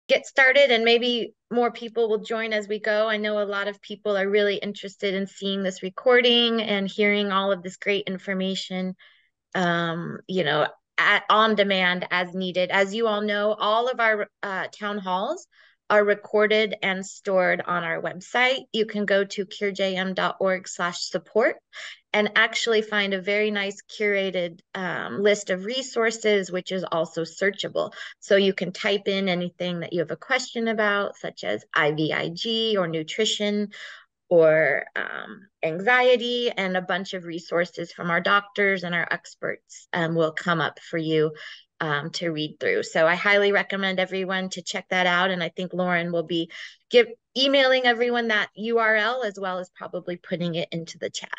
get started, and maybe more people will join as we go. I know a lot of people are really interested in seeing this recording and hearing all of this great information, you know, on demand as needed. As you all know, all of our town halls are recorded and stored on our website. You can go to curejm.org/support and actually find a very nice curated list of resources, which is also searchable. So you can type in anything that you have a question about, such as IVIG or nutrition or anxiety, and a bunch of resources from our doctors and our experts will come up for you to read through. So I highly recommend everyone to check that out. And I think Lauren will be emailing everyone that URL, as well as probably putting it into the chat.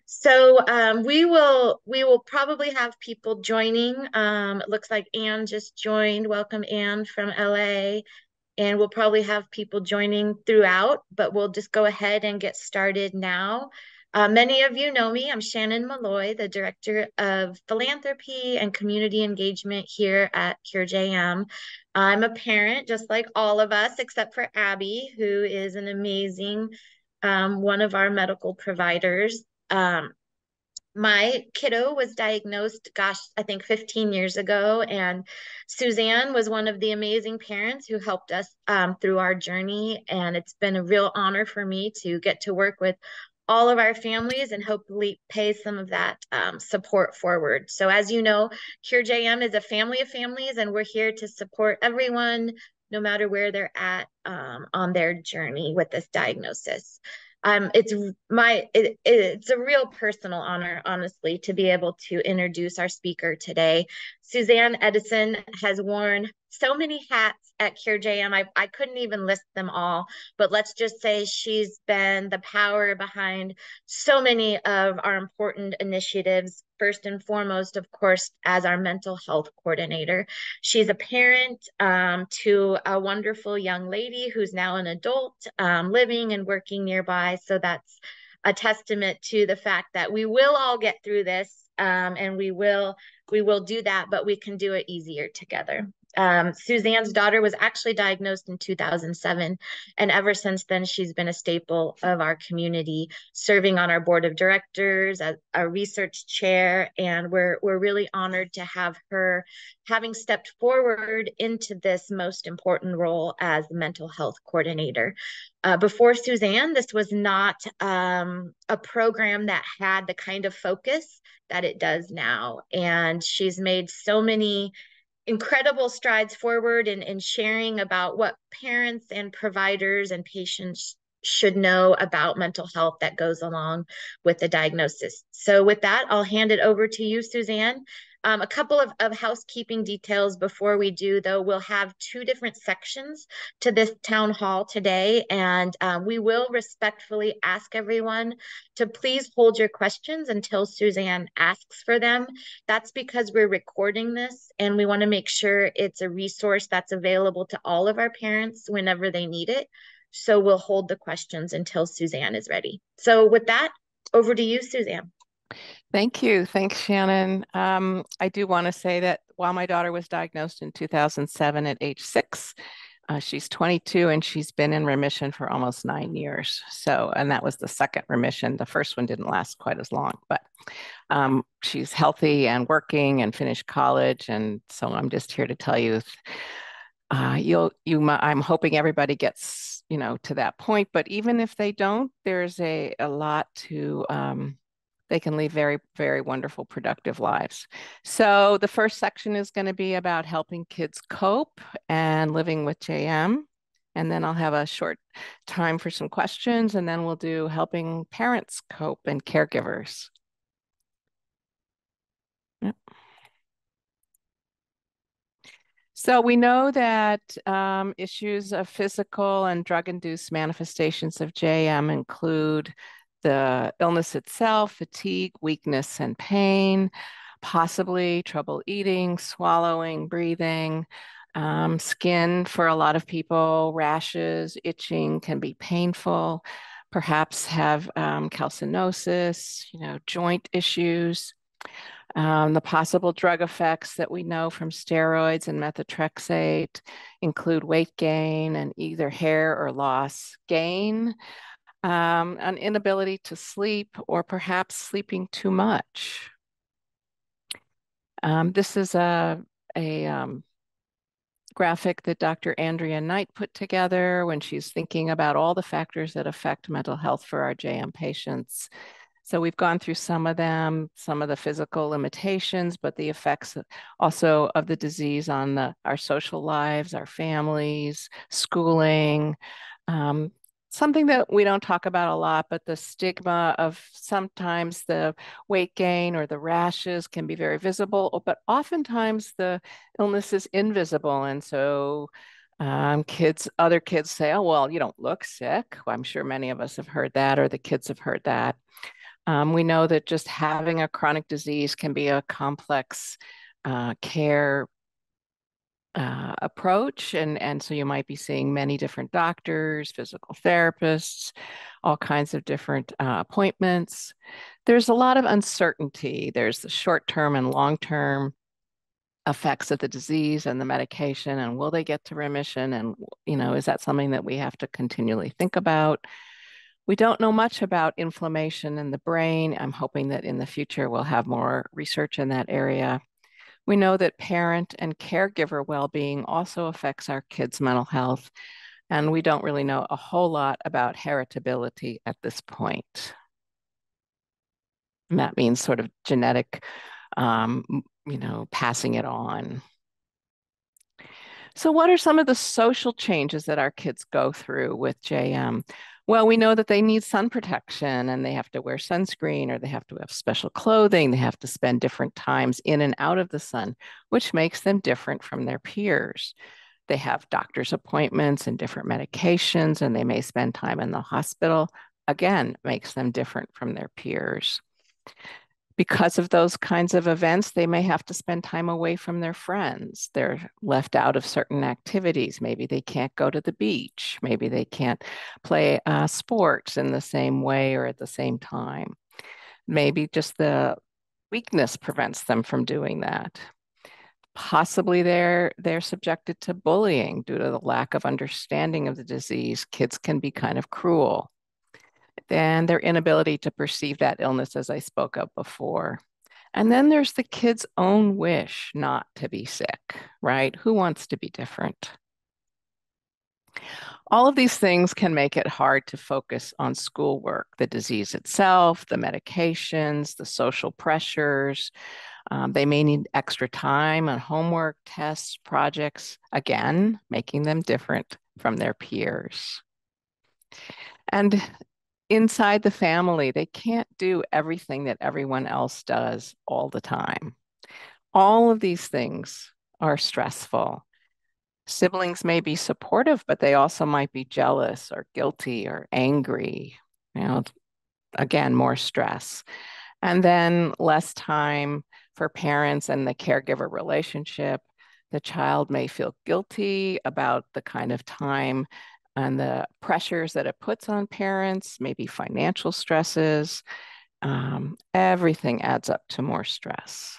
So we will probably have people joining. It looks like Anne just joined. Welcome, Anne from LA. And we'll probably have people joining throughout, but we'll just go ahead and get started now. Many of you know me. I'm Shannon Malloy, the Director of Philanthropy and Community Engagement here at CureJM. I'm a parent, just like all of us, except for Abby, who is an amazing one of our medical providers. My kiddo was diagnosed, gosh, I think 15 years ago, and Suzanne was one of the amazing parents who helped us through our journey. And it's been a real honor for me to get to work with all of our families and hopefully pay some of that support forward. So as you know, CureJM is a family of families, and we're here to support everyone, no matter where they're at on their journey with this diagnosis. It's a real personal honor, honestly, to be able to introduce our speaker today. Suzanne Edison has worn so many hats at CureJM. I couldn't even list them all, but let's just say she's been the power behind so many of our important initiatives. First and foremost, of course, as our mental health coordinator. She's a parent to a wonderful young lady who's now an adult, living and working nearby. So that's a testament to the fact that we will all get through this, and we will do that, but we can do it easier together. Suzanne's daughter was actually diagnosed in 2007, and ever since then, she's been a staple of our community, serving on our board of directors as a research chair, and we're really honored to have her having stepped forward into this most important role as mental health coordinator. Before Suzanne, this was not a program that had the kind of focus that it does now, and she's made so many incredible strides forward in sharing about what parents and providers and patients should know about mental health that goes along with the diagnosis. So with that, I'll hand it over to you, Suzanne. A couple of housekeeping details before we do, though. We'll have two different sections to this town hall today, and we will respectfully ask everyone to please hold your questions until Suzanne asks for them. That's because we're recording this, and we want to make sure it's a resource that's available to all of our parents whenever they need it. So we'll hold the questions until Suzanne is ready. So with that, over to you, Suzanne. Thank you. Thanks, Shannon. I do want to say that while my daughter was diagnosed in 2007 at age 6, she's 22 and she's been in remission for almost 9 years. So, and that was the second remission. The first one didn't last quite as long, but she's healthy and working and finished college. And so I'm just here to tell you, I'm hoping everybody gets, to that point. But even if they don't, there's a lot to they can lead very, very wonderful, productive lives. So the first section is going to be about helping kids cope and living with JM. And then I'll have a short time for some questions, and then we'll do helping parents cope and caregivers. Yep. So we know that issues of physical and drug-induced manifestations of JM include the illness itself, fatigue, weakness, and pain, possibly trouble eating, swallowing, breathing, skin for a lot of people, rashes, itching can be painful, perhaps have calcinosis, joint issues. The possible drug effects that we know from steroids and methotrexate include weight gain and either hair or loss gain, an inability to sleep, or perhaps sleeping too much. This is a graphic that Dr. Andrea Knight put together when she's thinking about all the factors that affect mental health for our JM patients. So we've gone through some of them, some of the physical limitations, but the effects also of the disease on our social lives, our families, schooling. Something that we don't talk about a lot, but the stigma of sometimes the weight gain or the rashes can be very visible, but oftentimes the illness is invisible. And so other kids say, oh, well, you don't look sick. Well, I'm sure many of us have heard that, or the kids have heard that. We know that just having a chronic disease can be a complex care approach. And so you might be seeing many different doctors, physical therapists, all kinds of different appointments. There's a lot of uncertainty. There's the short-term and long-term effects of the disease and the medication, and will they get to remission? And, is that something that we have to continually think about? We don't know much about inflammation in the brain. I'm hoping that in the future we'll have more research in that area. We know that parent and caregiver well-being also affects our kids' mental health, and we don't really know a whole lot about heritability at this point. And that means sort of genetic, passing it on. So what are some of the social changes that our kids go through with JM? Well, we know that they need sun protection and they have to wear sunscreen, or they have to have special clothing. They have to spend different times in and out of the sun, which makes them different from their peers. They have doctor's appointments and different medications, and they may spend time in the hospital. Again, makes them different from their peers. Because of those kinds of events, they may have to spend time away from their friends. They're left out of certain activities. Maybe they can't go to the beach. Maybe they can't play sports in the same way or at the same time. Maybe just the weakness prevents them from doing that. Possibly they're subjected to bullying due to the lack of understanding of the disease. Kids can be kind of cruel. And their inability to perceive that illness, as I spoke of before. And then there's the kid's own wish not to be sick, right? Who wants to be different? All of these things can make it hard to focus on schoolwork, the disease itself, the medications, the social pressures. They may need extra time on homework, tests, projects, again, making them different from their peers. And inside the family, they can't do everything that everyone else does all the time. All of these things are stressful. Siblings may be supportive, but they also might be jealous or guilty or angry. Again, more stress. And then less time for parents and the caregiver relationship. The child may feel guilty about the kind of time and the pressures that it puts on parents, maybe financial stresses. Everything adds up to more stress.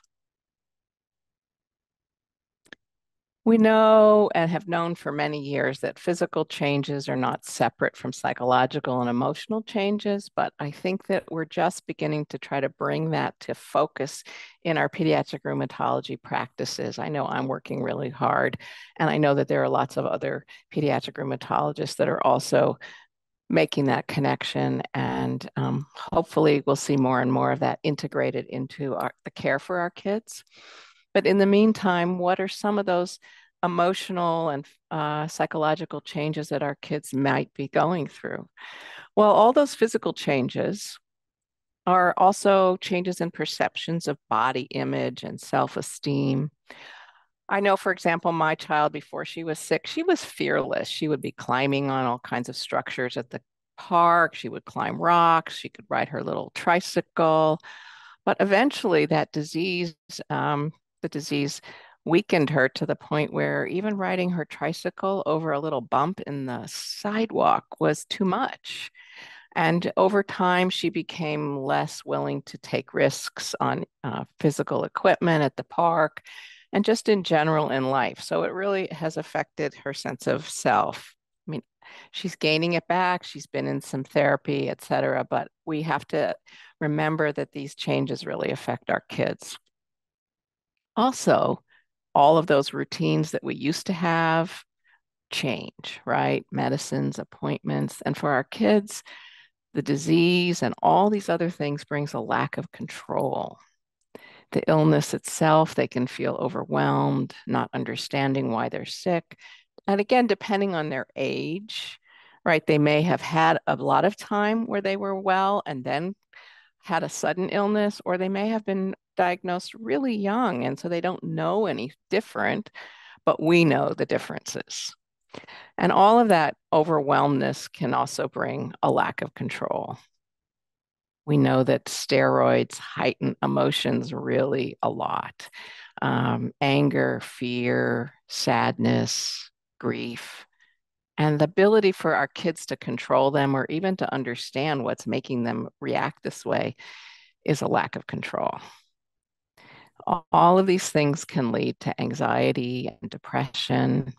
We know and have known for many years that physical changes are not separate from psychological and emotional changes, but I think that we're just beginning to try to bring that to focus in our pediatric rheumatology practices. I know I'm working really hard, and I know that there are lots of other pediatric rheumatologists that are also making that connection, and hopefully we'll see more and more of that integrated into the care for our kids. But in the meantime, what are some of those emotional and psychological changes that our kids might be going through? Well, all those physical changes are also changes in perceptions of body image and self-esteem. I know, for example, my child, before she was sick, she was fearless. She would be climbing on all kinds of structures at the park. She would climb rocks. She could ride her little tricycle. But eventually that the disease weakened her to the point where even riding her tricycle over a little bump in the sidewalk was too much. And over time, she became less willing to take risks on physical equipment at the park and just in general in life. So it really has affected her sense of self. I mean, she's gaining it back. She's been in some therapy, et cetera, but we have to remember that these changes really affect our kids. Also, all of those routines that we used to have change, right? Medicines, appointments, and for our kids, the disease and all these other things brings a lack of control. The illness itself, they can feel overwhelmed, not understanding why they're sick. And again, depending on their age, right? They may have had a lot of time where they were well and then had a sudden illness, or they may have been diagnosed really young. And so they don't know any different, but we know the differences. And all of that overwhelmness can also bring a lack of control. We know that steroids heighten emotions really a lot. Anger, fear, sadness, grief, and the ability for our kids to control them or even to understand what's making them react this way is a lack of control. All of these things can lead to anxiety and depression.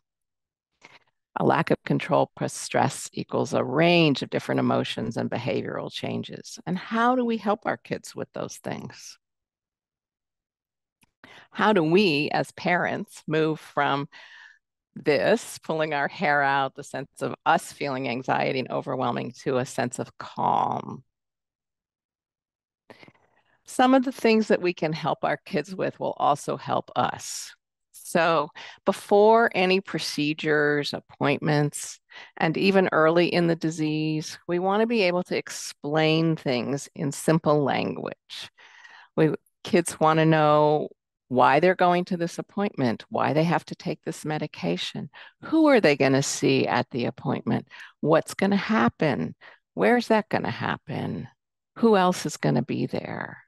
A lack of control plus stress equals a range of different emotions and behavioral changes. And how do we help our kids with those things? How do we, as parents, move from this, pulling our hair out, the sense of us feeling anxiety and overwhelming, to a sense of calm? Some of the things that we can help our kids with will also help us. So, before any procedures, appointments, and even early in the disease, we want to be able to explain things in simple language. We kids want to know why they're going to this appointment, why they have to take this medication, who are they going to see at the appointment, what's going to happen, where's that going to happen, who else is going to be there.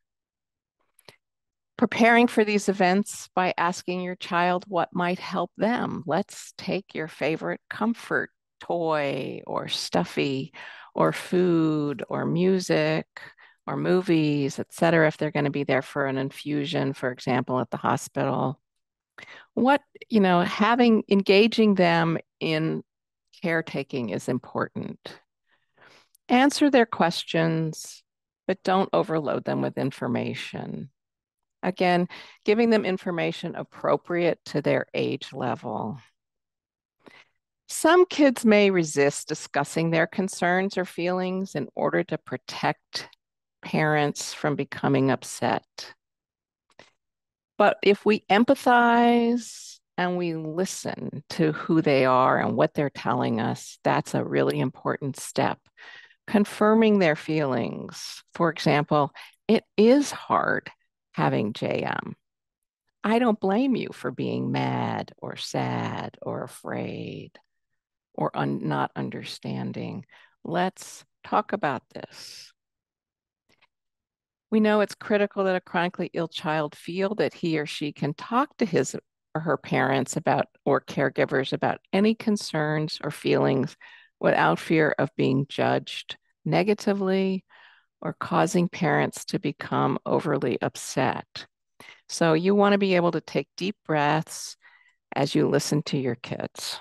Preparing for these events by asking your child what might help them. Let's take your favorite comfort toy or stuffy or food or music or movies, et cetera, if they're going to be there for an infusion, for example, at the hospital. What, engaging them in caretaking is important. Answer their questions, but don't overload them with information. Again, giving them information appropriate to their age level. Some kids may resist discussing their concerns or feelings in order to protect parents from becoming upset. But if we empathize and we listen to who they are and what they're telling us, that's a really important step. Confirming their feelings. For example, it is hard having JM. I don't blame you for being mad or sad or afraid or not understanding. Let's talk about this. We know it's critical that a chronically ill child feel that he or she can talk to his or her parents about or caregivers about any concerns or feelings without fear of being judged negatively or causing parents to become overly upset. So you want to be able to take deep breaths as you listen to your kids.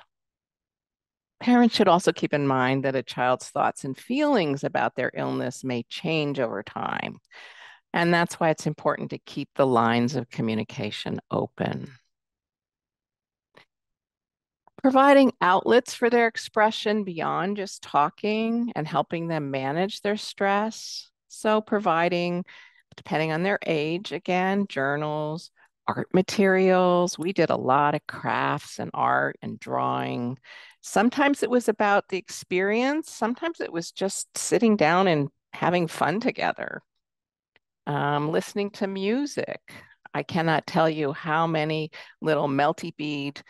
Parents should also keep in mind that a child's thoughts and feelings about their illness may change over time. And that's why it's important to keep the lines of communication open. Providing outlets for their expression beyond just talking and helping them manage their stress. So providing, depending on their age, again, journals, art materials. We did a lot of crafts and art and drawing. Sometimes it was about the experience. Sometimes it was just sitting down and having fun together. Listening to music. I cannot tell you how many little melty bead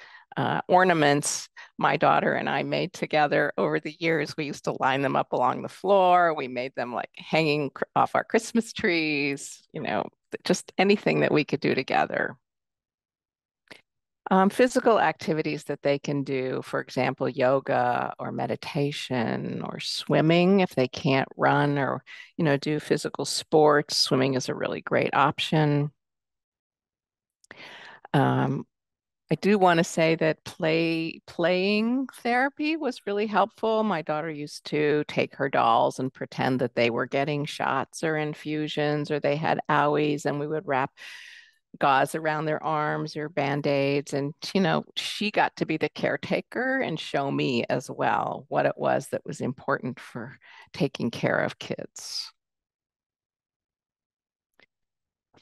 ornaments my daughter and I made together over the years. We used to line them up along the floor. We made them like hanging off our Christmas trees, just anything that we could do together. Physical activities that they can do, for example, yoga or meditation or swimming if they can't run or, do physical sports. Swimming is a really great option. Um, I do want to say that playing therapy was really helpful. My daughter used to take her dolls and pretend that they were getting shots or infusions or they had owies, and we would wrap gauze around their arms or band-aids. And, she got to be the caretaker and show me as well what it was that was important for taking care of kids.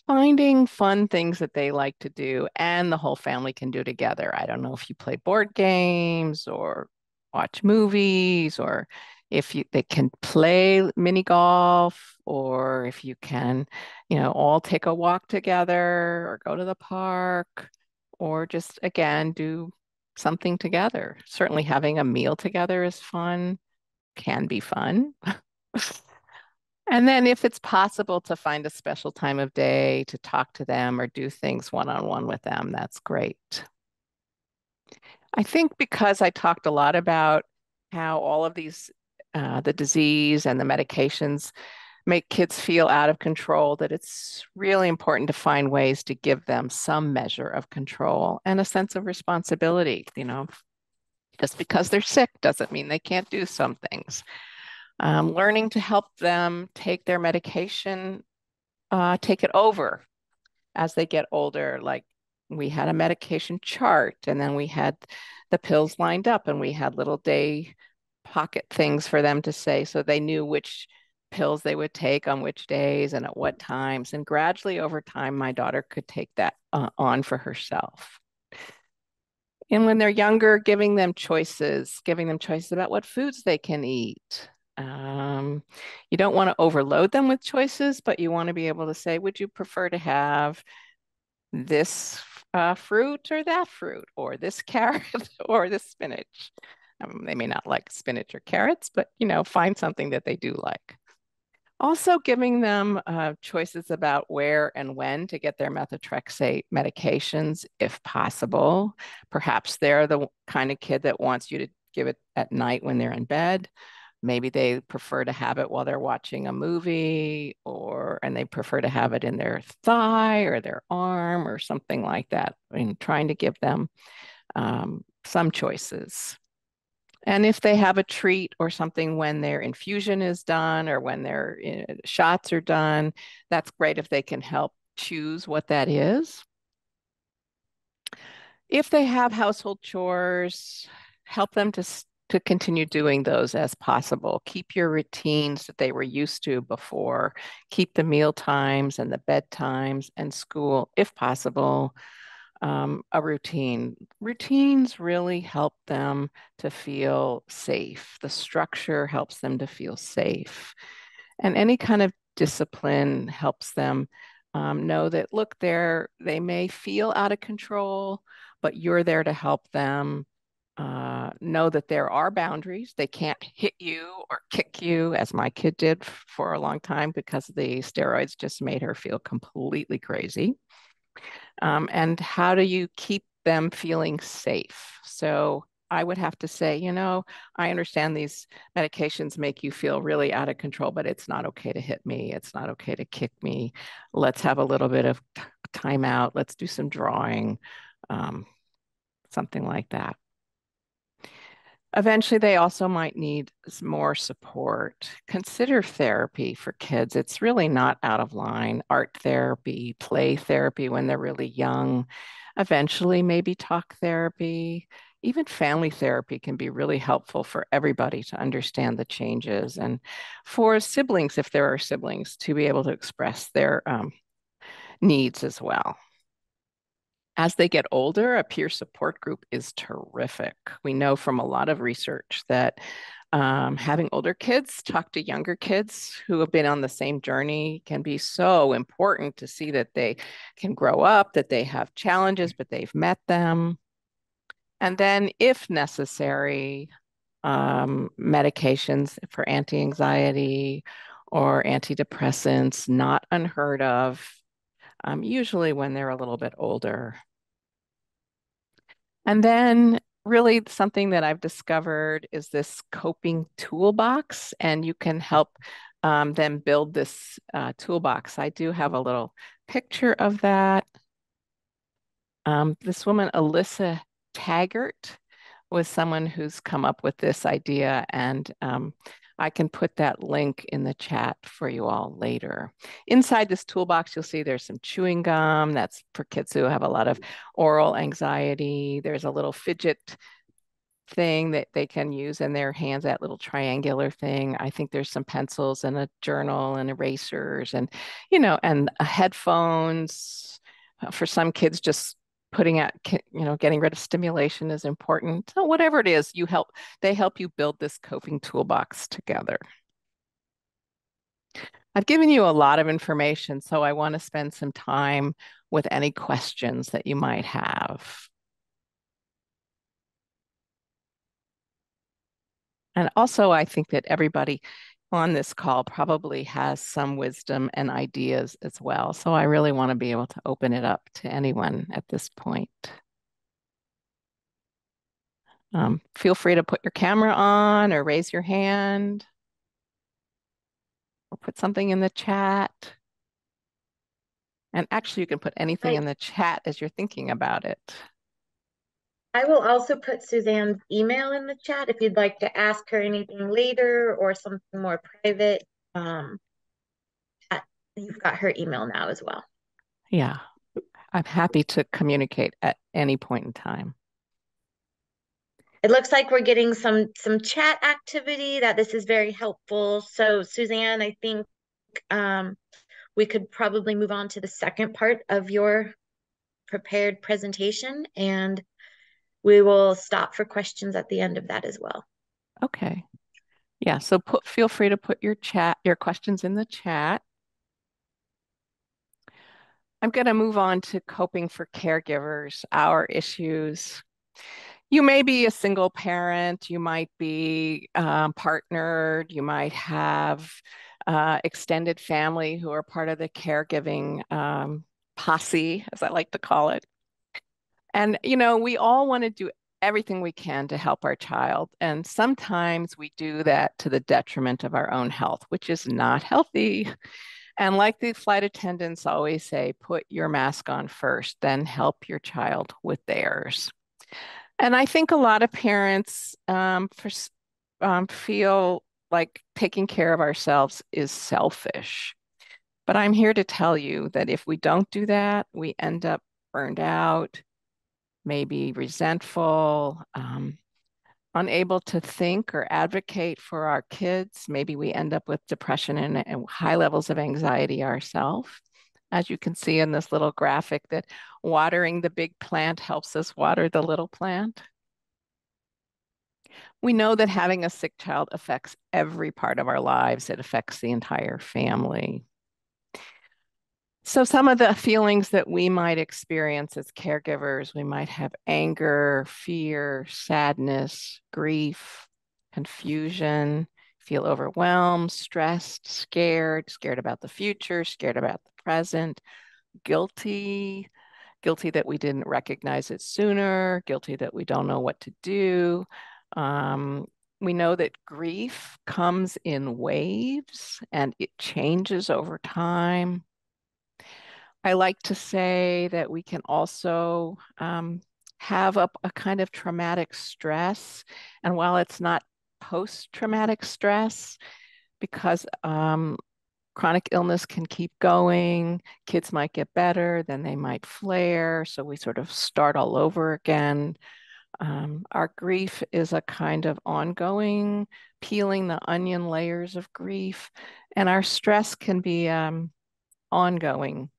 Finding fun things that they like to do and the whole family can do together. I don't know if you play board games or watch movies, or if they can play mini golf, or if you can, all take a walk together or go to the park, or just again do something together. Certainly having a meal together is fun, can be fun. And then if it's possible to find a special time of day to talk to them or do things one-on-one with them, that's great. I think because I talked a lot about how all of these, the disease and the medications make kids feel out of control, that it's really important to find ways to give them some measure of control and a sense of responsibility. Just because they're sick doesn't mean they can't do some things. Learning to help them take their medication, take it over as they get older. Like we had a medication chart, and then we had the pills lined up, and we had little day pocket things for them to say so they knew which pills they would take on which days and at what times. And gradually over time, my daughter could take that on for herself. And when they're younger, giving them choices about what foods they can eat. Um, you don't want to overload them with choices, but you want to be able to say, would you prefer to have this fruit or that fruit, or this carrot or this spinach? They may not like spinach or carrots, but find something that they do like. Also, giving them choices about where and when to get their methotrexate medications, if possible. Perhaps they're the kind of kid that wants you to give it at night when they're in bed. Maybe they prefer to have it while they're watching a movie, and they prefer to have it in their thigh or their arm or something like that. Trying to give them some choices. And if they have a treat or something when their infusion is done or when their shots are done, that's great if they can help choose what that is. If they have household chores, help them to continue doing those as possible. Keep your routines that they were used to before. Keep the meal times and the bedtimes and school, if possible, a routine. Routines really help them to feel safe. The structure helps them to feel safe. And any kind of discipline helps them know that, look, they may feel out of control, but you're there to help them know that there are boundaries. They can't hit you or kick you, as my kid did for a long time because the steroids just made her feel completely crazy. And how do you keep them feeling safe? So I would have to say, I understand these medications make you feel really out of control, but it's not okay to hit me. It's not okay to kick me. Let's have a little bit of time out. Let's do some drawing, um, something like that. Eventually, they also might need more support. Consider therapy for kids. It's really not out of line. Art therapy, play therapy when they're really young. Eventually, maybe talk therapy. Even family therapy can be really helpful for everybody to understand the changes, and for siblings, if there are siblings, to be able to express their needs as well. As they get older, a peer support group is terrific. We know from a lot of research that having older kids talk to younger kids who have been on the same journey can be so important to see that they can grow up, that they have challenges, but they've met them. And then, if necessary, medications for anti-anxiety or antidepressants, not unheard of, usually when they're a little bit older. And then really something that I've discovered is this coping toolbox, and you can help them build this toolbox. I do have a little picture of that. This woman, Alyssa Taggart, was someone who's come up with this idea, and I can put that link in the chat for you all later. Inside this toolbox, you'll see there's some chewing gum. That's for kids who have a lot of oral anxiety. There's a little fidget thing that they can use in their hands, that little triangular thing. I think there's some pencils and a journal and erasers and, and headphones. For some kids, just putting out, getting rid of stimulation is important. So whatever it is, they help you build this coping toolbox together. I've given you a lot of information, so I want to spend some time with any questions that you might have. And also, I think that everybody on this call probably has some wisdom and ideas as well. So I really want to be able to open it up to anyone at this point. Feel free to put your camera on or raise your hand or put something in the chat. And actually, you can put anything in the chat as you're thinking about it. I will also put Suzanne's email in the chat if you'd like to ask her anything later or something more private. You've got her email now as well. Yeah, I'm happy to communicate at any point in time. It looks like we're getting some chat activity, that this is very helpful. So Suzanne, I think we could probably move on to the second part of your prepared presentation, and we will stop for questions at the end of that as well. Okay. Yeah, so feel free to put your questions in the chat. I'm going to move on to coping for caregivers, our issues. You may be a single parent, you might be partnered, you might have extended family who are part of the caregiving posse, as I like to call it. And, we all want to do everything we can to help our child. And sometimes we do that to the detriment of our own health, which is not healthy. And like the flight attendants always say, put your mask on first, then help your child with theirs. And I think a lot of parents feel like taking care of ourselves is selfish. But I'm here to tell you that if we don't do that, we end up burned out, maybe resentful, unable to think or advocate for our kids. Maybe we end up with depression and high levels of anxiety ourselves. As you can see in this little graphic, that watering the big plant helps us water the little plant. We know that having a sick child affects every part of our lives. It affects the entire family. So some of the feelings that we might experience as caregivers, we might have anger, fear, sadness, grief, confusion, feel overwhelmed, stressed, scared about the future, scared about the present, guilty that we didn't recognize it sooner, guilty that we don't know what to do. We know that grief comes in waves and it changes over time. I like to say that we can also have a kind of traumatic stress. And while it's not post-traumatic stress, because chronic illness can keep going, kids might get better, then they might flare. So we sort of start all over again. Our grief is a kind of ongoing, peeling the onion layers of grief. And our stress can be ongoing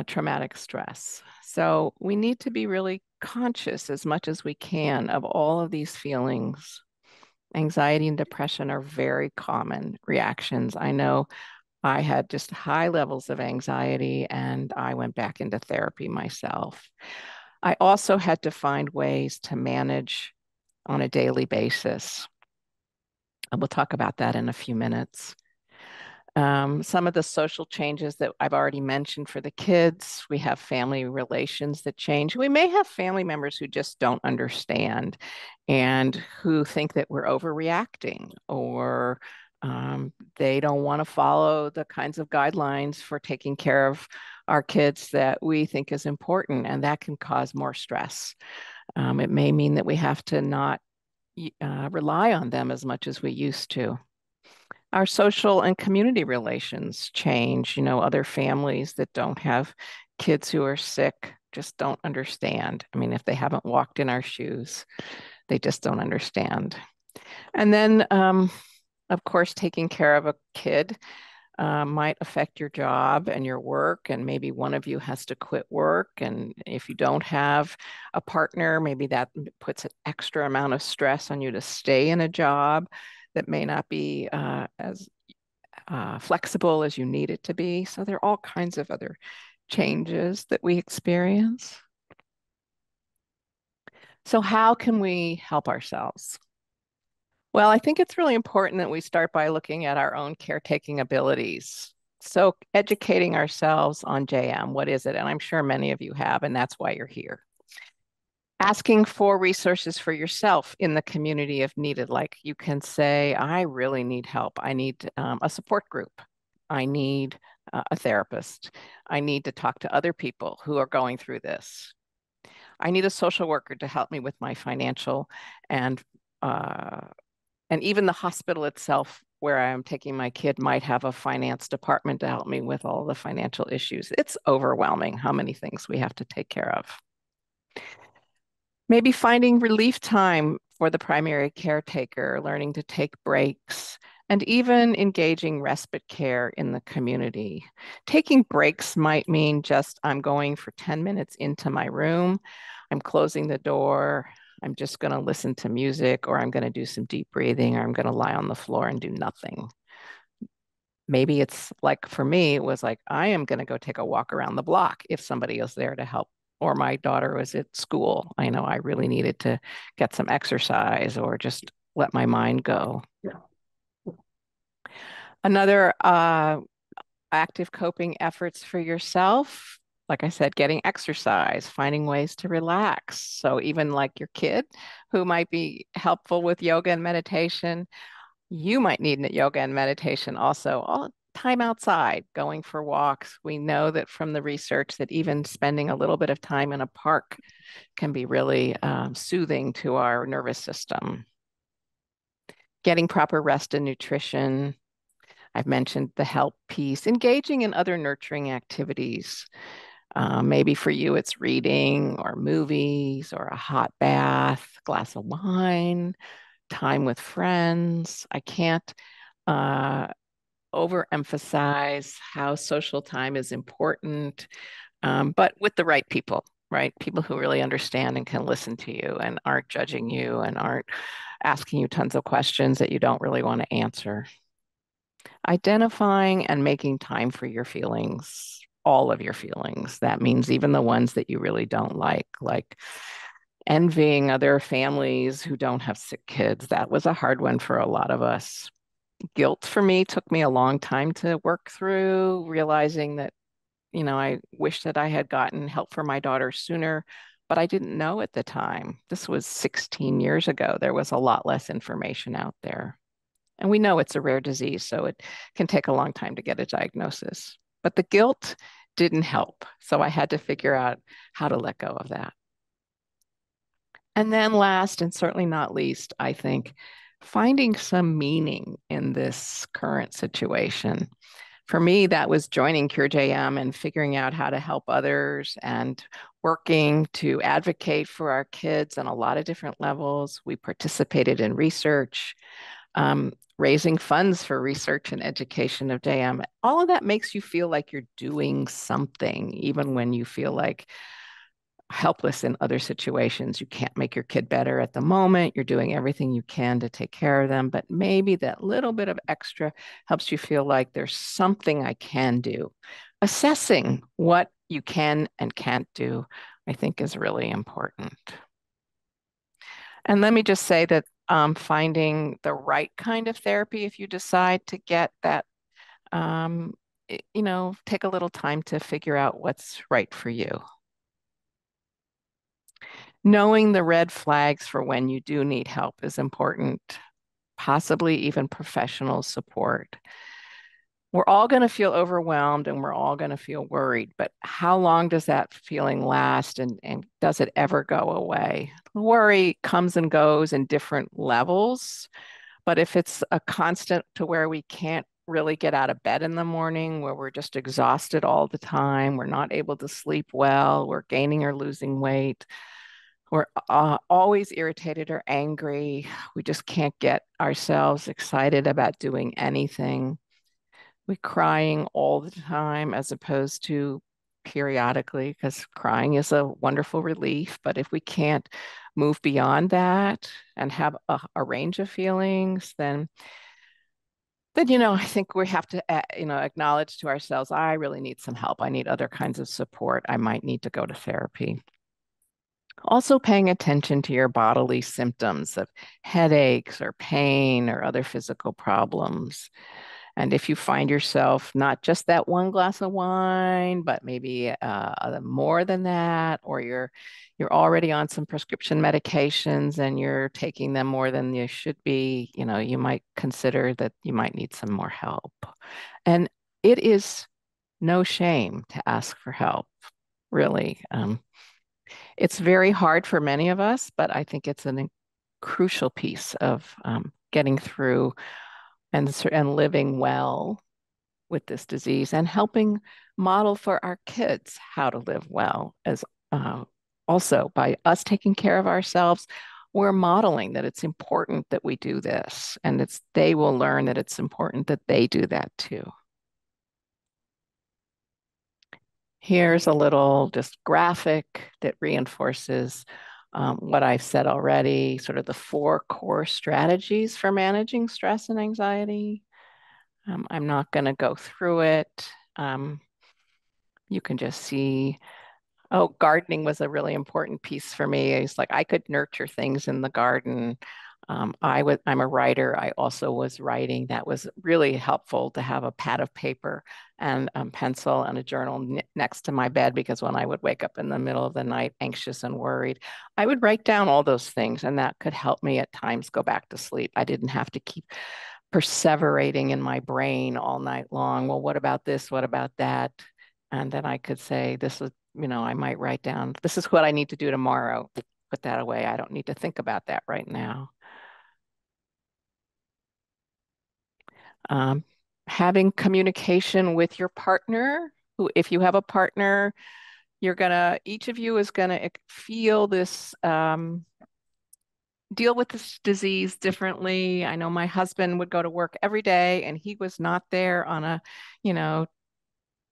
traumatic stress. So we need to be really conscious as much as we can of all of these feelings. Anxiety and depression are very common reactions. I know I had just high levels of anxiety and I went back into therapy myself. I also had to find ways to manage on a daily basis. And we'll talk about that in a few minutes. Some of the social changes that I've already mentioned for the kids, we have family relations that change. We may have family members who just don't understand and who think that we're overreacting, or they don't want to follow the kinds of guidelines for taking care of our kids that we think is important, and that can cause more stress. It may mean that we have to not rely on them as much as we used to. Our social and community relations change. Other families that don't have kids who are sick just don't understand. I mean, if they haven't walked in our shoes, they just don't understand. And then, of course, taking care of a kid might affect your job and your work, and maybe one of you has to quit work. And if you don't have a partner, maybe that puts an extra amount of stress on you to stay in a job that may not be as flexible as you need it to be. So there are all kinds of other changes that we experience. So how can we help ourselves? Well, I think it's really important that we start by looking at our own caretaking abilities. So educating ourselves on JM, what is it? And I'm sure many of you have, and that's why you're here. Asking for resources for yourself in the community if needed. Like you can say, I really need help. I need a support group. I need a therapist. I need to talk to other people who are going through this. I need a social worker to help me with my financial and uh, and even the hospital itself where I'm taking my kid might have a finance department to help me with all the financial issues. It's overwhelming how many things we have to take care of. Maybe finding relief time for the primary caretaker, learning to take breaks, and even engaging respite care in the community. Taking breaks might mean just I'm going for 10 minutes into my room, I'm closing the door, I'm just going to listen to music, or I'm going to do some deep breathing, or I'm going to lie on the floor and do nothing. Maybe it's like for me, it was like, I am going to go take a walk around the block if somebody is there to help. Or my daughter was at school. I know I really needed to get some exercise or just let my mind go. Another active coping efforts for yourself, like I said, getting exercise, finding ways to relax. So even like your kid who might be helpful with yoga and meditation, you might need yoga and meditation also. All time outside, going for walks. We know that from the research that even spending a little bit of time in a park can be really soothing to our nervous system. Getting proper rest and nutrition. I've mentioned the help piece, engaging in other nurturing activities. Maybe for you, it's reading or movies or a hot bath, glass of wine, time with friends. I can't overemphasize how social time is important, but with the right people, right? People who really understand and can listen to you and aren't judging you and aren't asking you tons of questions that you don't really want to answer. Identifying and making time for your feelings, all of your feelings. That means even the ones that you really don't like envying other families who don't have sick kids. That was a hard one for a lot of us. Guilt for me took me a long time to work through, realizing that, I wish that I had gotten help for my daughter sooner, but I didn't know at the time. This was 16 years ago. There was a lot less information out there. And we know it's a rare disease, so it can take a long time to get a diagnosis. But the guilt didn't help. So I had to figure out how to let go of that. And then last and certainly not least, I think finding some meaning in this current situation. For me, that was joining Cure JM and figuring out how to help others and working to advocate for our kids on a lot of different levels. We participated in research, raising funds for research and education of JM. All of that makes you feel like you're doing something, even when you feel like helpless in other situations. You can't make your kid better at the moment. You're doing everything you can to take care of them, but maybe that little bit of extra helps you feel like there's something I can do. Assessing what you can and can't do, I think, is really important. And let me just say that finding the right kind of therapy, if you decide to get that take a little time to figure out what's right for you. Knowing the red flags for when you do need help is important, possibly even professional support. We're all going to feel overwhelmed and we're all going to feel worried, but how long does that feeling last and does it ever go away? Worry comes and goes in different levels, but if it's a constant to where we can't really get out of bed in the morning, where we're just exhausted all the time, we're not able to sleep well, we're gaining or losing weight, we're always irritated or angry, we just can't get ourselves excited about doing anything. We're crying all the time as opposed to periodically, because crying is a wonderful relief. But if we can't move beyond that and have a range of feelings, then I think we have to acknowledge to ourselves, I really need some help. I need other kinds of support. I might need to go to therapy. Also paying attention to your bodily symptoms of headaches or pain or other physical problems. And if you find yourself not just that one glass of wine, but maybe more than that, or you're already on some prescription medications and you're taking them more than you should be, you might consider that you might need some more help. And it is no shame to ask for help, really. It's very hard for many of us, but I think it's a crucial piece of getting through and living well with this disease and helping model for our kids how to live well as also by us taking care of ourselves. We're modeling that it's important that we do this, and they will learn that it's important that they do that too. Here's a little just graphic that reinforces what I've said already, sort of the 4 core strategies for managing stress and anxiety. I'm not going to go through it. You can just see, gardening was a really important piece for me. It's like I could nurture things in the garden. I'm a writer. I also was writing. That was really helpful to have a pad of paper and pencil and a journal next to my bed, because when I would wake up in the middle of the night, anxious and worried, I would write down all those things, and that could help me at times go back to sleep. I didn't have to keep perseverating in my brain all night long. Well, what about this? What about that? And then I could say, this is, I might write down, this is what I need to do tomorrow. Put that away. I don't need to think about that right now. Having communication with your partner, who, if you have a partner, each of you is gonna feel this, deal with this disease differently. I know my husband would go to work every day and he was not there on a,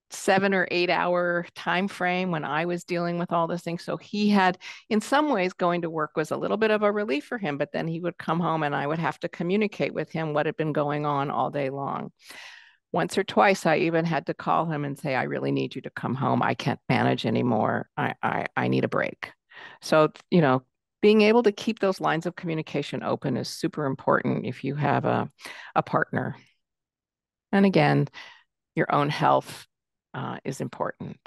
7 or 8 hour time frame when I was dealing with all those things. So he had, in some ways, going to work was a little bit of a relief for him, but then he would come home and I would have to communicate with him what had been going on all day long. Once or twice, I even had to call him and say, I really need you to come home. I can't manage anymore. I need a break. So, being able to keep those lines of communication open is super important if you have a partner. And again, your own health is important.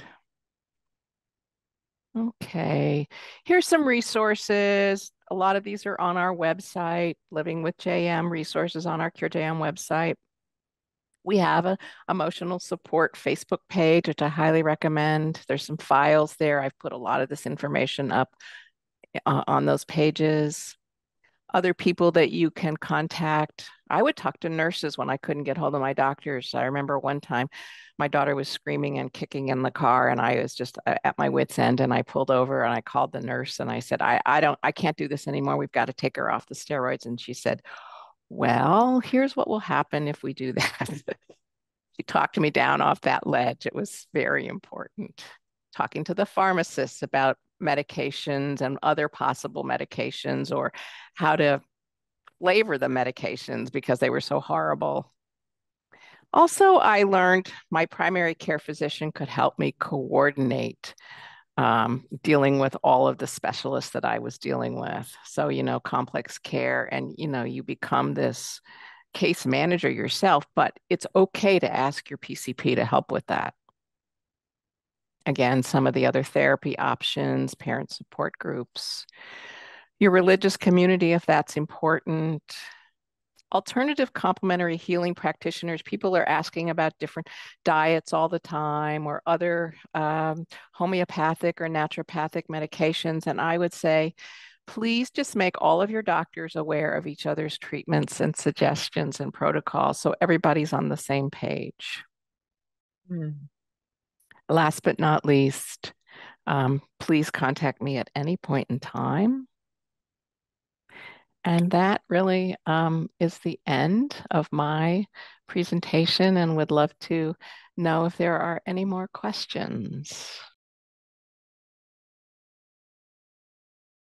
Okay, here's some resources. A lot of these are on our website, Living with JM, resources on our Cure JM website. We have an emotional support Facebook page, which I highly recommend. There's some files there. I've put a lot of this information up on those pages. Other people that you can contact. I would talk to nurses when I couldn't get hold of my doctors. I remember one time my daughter was screaming and kicking in the car and I was just at my wit's end, and I pulled over and I called the nurse and I said, I can't do this anymore. We've got to take her off the steroids. And she said, well, here's what will happen if we do that. She talked me down off that ledge. It was very important. Talking to the pharmacists about medications and other possible medications, or how to flavor the medications because they were so horrible. Also, I learned my primary care physician could help me coordinate dealing with all of the specialists that I was dealing with. So, complex care, and, you become this case manager yourself, but it's okay to ask your PCP to help with that. Again, some of the other therapy options, parent support groups, your religious community, if that's important. Alternative complementary healing practitioners, people are asking about different diets all the time or other homeopathic or naturopathic medications. And I would say, please just make all of your doctors aware of each other's treatments and suggestions and protocols so everybody's on the same page. Mm. Last but not least, please contact me at any point in time. And that really is the end of my presentation, and would love to know if there are any more questions.